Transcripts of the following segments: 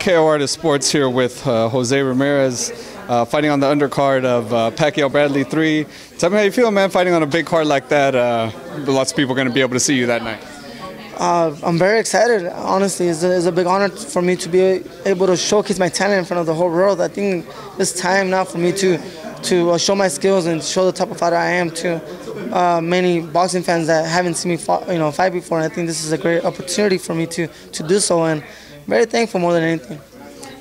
KO Artist Sports here with Jose Ramiez, fighting on the undercard of Pacquiao Bradley 3. Tell me how you feel, man, fighting on a big card like that. Lots of people are going to be able to see you that night. I'm very excited. Honestly, it's a big honor for me to be able to showcase my talent in front of the whole world. I think it's time now for me to show my skills and show the type of fighter I am to many boxing fans that haven't seen me fight before. And I think this is a great opportunity for me to do so, and very thankful more than anything.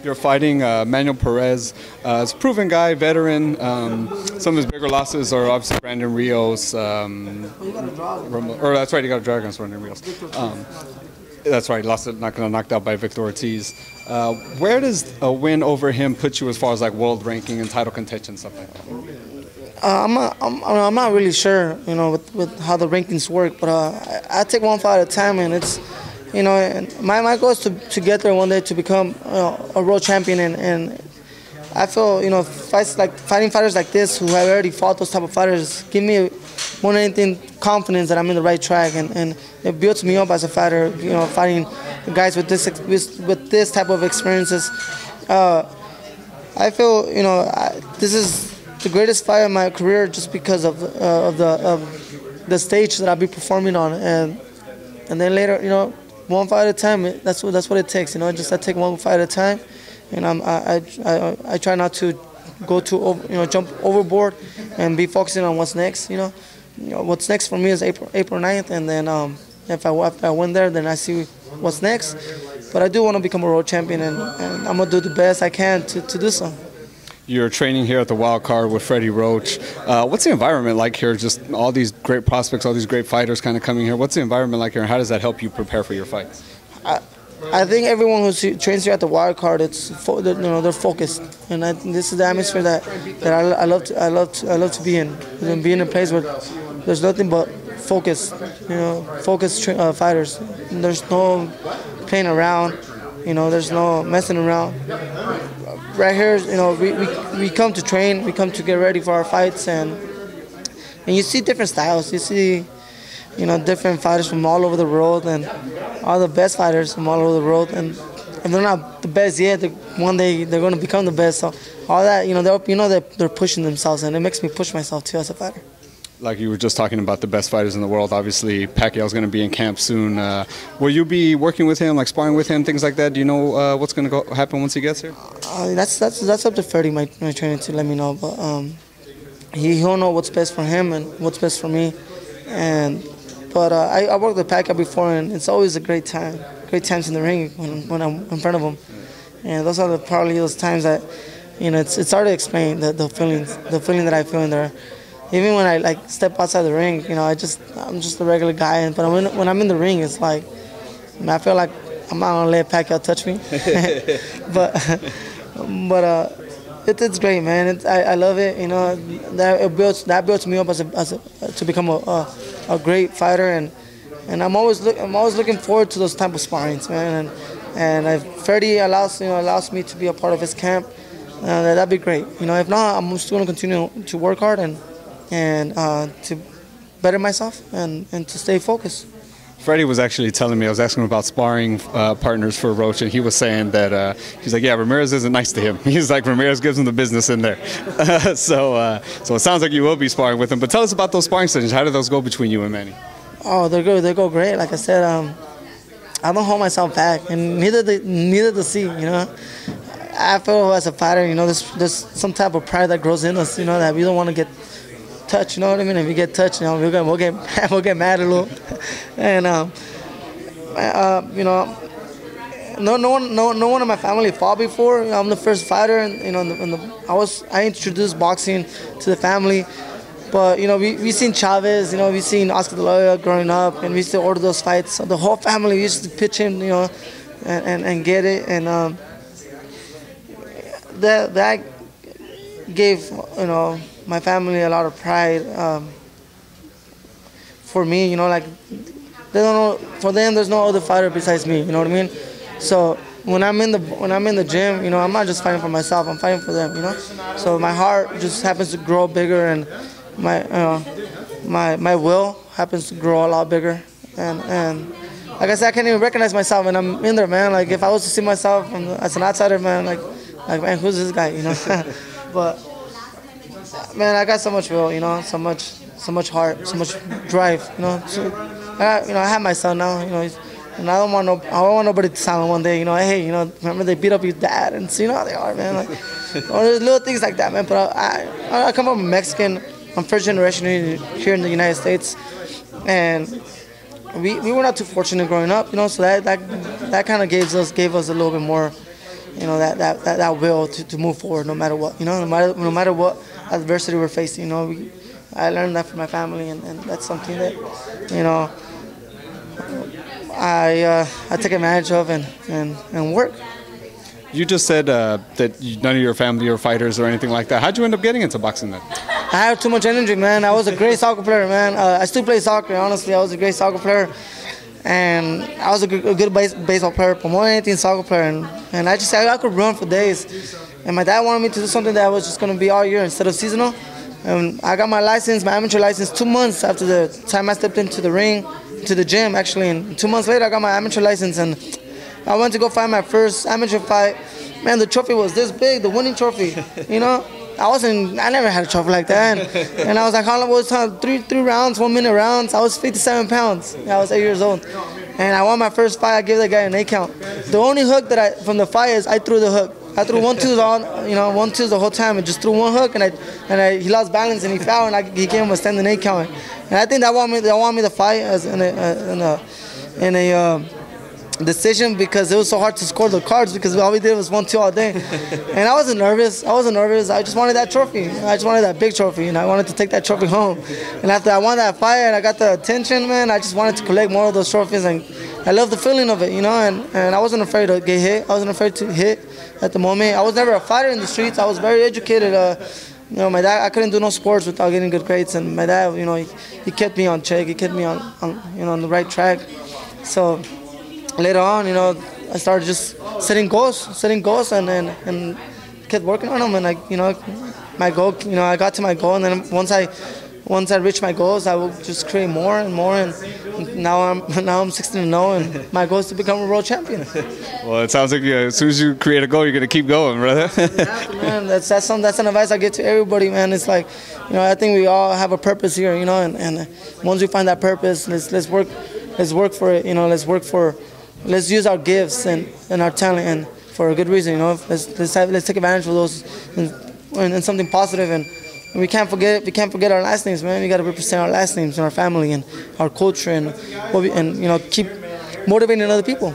You're fighting Manuel Perez. He's a proven guy, veteran. Some of his bigger losses are obviously Brandon Rios. That's right, he got a draw against Brandon Rios. That's right, knocked out by Victor Ortiz. Where does a win over him put you as far as like world ranking and title contention, stuff like that? I'm not really sure, with how the rankings work, but I take one fight at a time, and it's. And my goal is to get there one day to become a world champion, and I feel fighting fighters like this who have already fought those type of fighters give me more than anything confidence that I'm in the right track, and it builds me up as a fighter. Fighting guys with this type of experiences, I feel this is the greatest fight of my career just because of the stage that I'll be performing on, and then later one fight at a time. That's what it takes. I take one fight at a time, and I try not to go jump overboard, and be focusing on what's next. What's next for me is April 9th, and then if I win there, then I see what's next. But I do want to become a world champion, and I'm gonna do the best I can to do so. You're training here at the Wild Card with Freddie Roach. What's the environment like here? Just all these great prospects, all these great fighters kind of coming here. What's the environment like here, and how does that help you prepare for your fights? I think everyone who trains here at the Wild Card, they're focused, and this is the atmosphere that I love to be in. Being in a place where there's nothing but focus, focused fighters. There's no playing around, there's no messing around. Right here, we come to train, we come to get ready for our fights, and you see different styles. You see, different fighters from all over the world, and all the best fighters from all over the world. And if they're not the best yet, one day they're going to become the best. So all that, they're pushing themselves, and it makes me push myself too as a fighter. Like you were just talking about the best fighters in the world. Obviously, Pacquiao's going to be in camp soon. Will you be working with him, like sparring with him, things like that? Do you know what's going to happen once he gets here? That's up to Freddie, my trainer, to let me know. But he'll know what's best for him and what's best for me. But I worked with Pacquiao before, and it's always a great times in the ring when I'm in front of him. And those are probably those times that it's hard to explain the feeling that I feel in there. Even when I step outside the ring, I'm just a regular guy. But when I'm in the ring, it's like I feel like I'm not gonna let Pacquiao touch me. but it's great, man. I love it. That builds me up to become a great fighter, and I'm always looking forward to those type of sparrings, man. And if Freddie allows me to be a part of his camp, that'd be great. If not, I'm just gonna continue to work hard and to better myself and to stay focused. Freddie was actually telling me, I was asking him about sparring partners for Roach, and he was saying that he's like, yeah, Ramirez isn't nice to him. He's like, Ramirez gives him the business in there. So it sounds like you will be sparring with him. But tell us about those sparring sessions. How did those go between you and Manny? Oh, they go great. Like I said, I don't hold myself back, and neither does he. I feel as a fighter, there's some type of pride that grows in us, that we don't want to get touch, you know what I mean? If we get touched, we'll get mad a little, and no one in my family fought before. I'm the first fighter, and I introduced boxing to the family, but we seen Chavez, we seen Oscar De La Hoya growing up, and we used to order those fights. So the whole family used to pitch in, and get it, and that gave my family a lot of pride. For me, they don't know. For them, there's no other fighter besides me. You know what I mean? So when I'm in the gym, I'm not just fighting for myself. I'm fighting for them. So my heart just happens to grow bigger, and my will happens to grow a lot bigger, and like I said, I can't even recognize myself when I'm in there, man. Like if I was to see myself as an outsider, man, like man, who's this guy, you know? But man, I got so much will, you know, so much heart, so much drive, you know. So, I have my son now, you know, and I don't want nobody to tell him one day, you know, hey, you know, remember they beat up your dad, and so, you know how they are, man. Like, there's little things like that, man. But I come from a Mexican. I'm first generation here in the United States, and we were not too fortunate growing up, you know. So that kind of gave us a little bit more, you know, that will to move forward no matter what, you know, no matter what adversity we're facing, you know. I learned that from my family, and that's something that, you know, I take advantage of and work. You just said that none of your family are fighters or anything like that. How'd you end up getting into boxing then? I had too much energy, man. I was a great soccer player, man. I still play soccer, honestly. I was a great soccer player. And I was a good baseball player, but more than anything, soccer player. And I could run for days. And my dad wanted me to do something that was just going to be all year instead of seasonal. And I got my license, my amateur license, 2 months after the time I stepped into the ring, to the gym, actually. And 2 months later, I got my amateur license. And I went to go fight my first amateur fight. Man, the trophy was this big, the winning trophy, you know? I never had a trophy like that. And I was like, how long was it? Three rounds, 1 minute rounds. I was 57 pounds. I was 8 years old. And I won my first fight. I gave that guy an 8 count. The only hook from the fight is I threw the hook. I threw 1-2s on, you know, 1-2s the whole time, and just threw one hook, and he lost balance and he fell, and he gave him a standing 8 count. And I think they want me to fight as in a decision, because it was so hard to score the cards because all we did was 1-2 all day. And I wasn't nervous. I just wanted that trophy. I just wanted that big trophy, and I wanted to take that trophy home. And after I won that fight and I got the attention, man, I just wanted to collect more of those trophies, and I love the feeling of it, you know. And I wasn't afraid to get hit. I wasn't afraid to hit at the moment. I was never a fighter in the streets. I was very educated. You know, my dad, I couldn't do no sports without getting good grades, and my dad, you know, he kept me on check. He kept me on you know, on the right track. So later on, you know, I started just setting goals, and kept working on them. And you know, my goal, you know, I got to my goal, and then once I reached my goals, I will just create more and more. And now I'm 16-0, and my goal is to become a world champion. Well, it sounds like as soon as you create a goal, you're gonna keep going, brother. Exactly, man. That's an advice I get to everybody, man. It's like, you know, I think we all have a purpose here, you know, and once we find that purpose, let's work for it, you know. Let's use our gifts and our talent, and for a good reason, you know. Let's take advantage of those and something positive. And we can't forget our last names, man. We got to represent our last names and our family and our culture, and you know, keep motivating other people.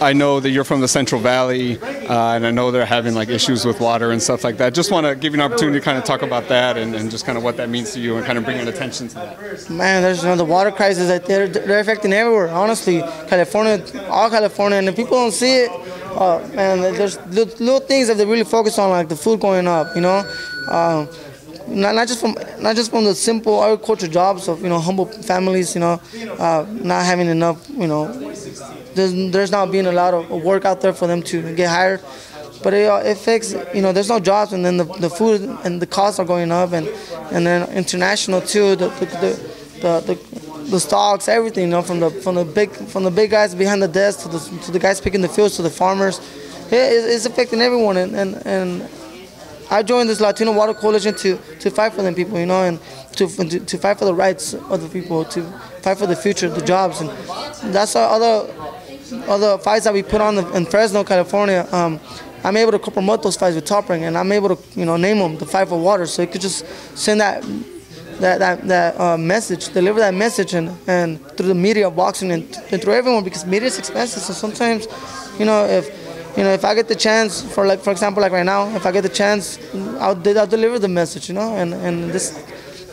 I know that you're from the Central Valley, and I know they're having like issues with water and stuff like that. Just want to give you an opportunity to kind of talk about that and just kind of what that means to you, and kind of bringing attention to that. Man, there's, you know, the water crisis that they're affecting everywhere. Honestly, California, all California, and if people don't see it, man, there's little things that they really focus on, like the food going up, you know. Not just from the simple agriculture jobs of, you know, humble families, you know, not having enough, you know, there's not being a lot of work out there for them to get hired, but it affects, you know, there's no jobs, and then the food and the costs are going up, and then international too, the stocks, everything, you know, from the big guys behind the desk to the guys picking the fields, to the farmers, it's affecting everyone, and I joined this Latino Water Coalition to fight for them people, you know, and to fight for the rights of the people, to fight for the future, the jobs, and that's our other fights that we put on in Fresno, California. I'm able to promote those fights with Top Ring, and I'm able to, you know, name them the Fight for Water, so you could just send that message, deliver that message, and through the media of boxing and through everyone, because media is expensive. So sometimes, you know, if I get the chance, for example, like right now, if I get the chance, I'll deliver the message, you know, and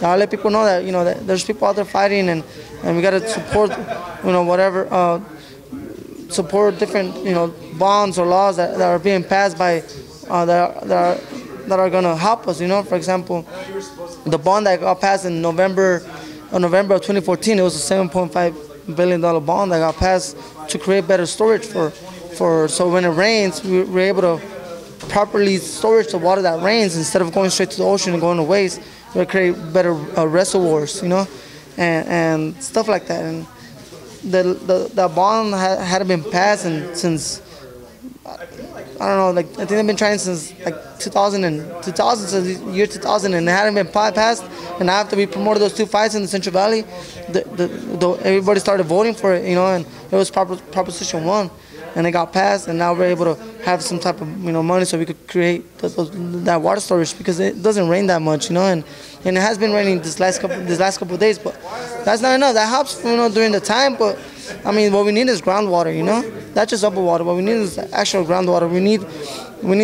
I'll let people know that, you know, that there's people out there fighting, and we gotta support, you know, whatever, support different, you know, bonds or laws that are being passed by that are gonna help us, you know. For example, the bond that got passed in November of 2014, it was a $7.5 billion bond that got passed to create better storage so when it rains, we're able to properly storage the water that rains instead of going straight to the ocean and going to waste. We create better reservoirs, you know, and stuff like that. And the bond hadn't been passed and since I don't know, like I think they've been trying since like 2000 so the year 2000, and it hadn't been passed. And after we promoted those 2 fights in the Central Valley, everybody started voting for it, and it was Proposition 1, and it got passed. And now we're able to have some type of money so we could create that water storage, because it doesn't rain that much, and it has been raining this last couple of days, but that's not enough. That helps during the time, but I mean, what we need is groundwater, not just upper water. What we need is actual groundwater. We need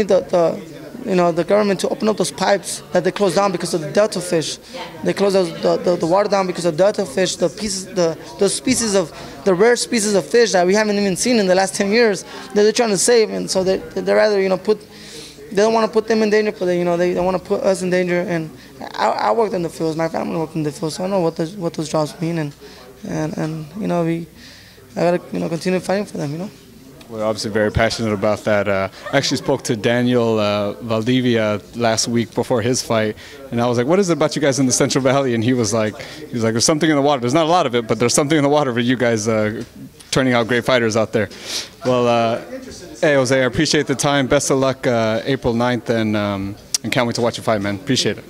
the government to open up those pipes that they closed down because of the delta fish. They closed the water down because of delta fish, the rare species of fish that we haven't even seen in the last 10 years that they're trying to save. And so they rather they don't want to put them in danger, but they don't want to put us in danger. And I worked in the fields. My family worked in the fields, so I know what those jobs mean. I gotta continue fighting for them. We're obviously very passionate about that. I actually spoke to Daniel Valdivia last week before his fight, and I was like, "What is it about you guys in the Central Valley?" And he was like, "There's something in the water. There's not a lot of it, but there's something in the water for you guys turning out great fighters out there." Well, hey Jose, I appreciate the time. Best of luck April 9th, and can't wait to watch your fight, man. Appreciate it.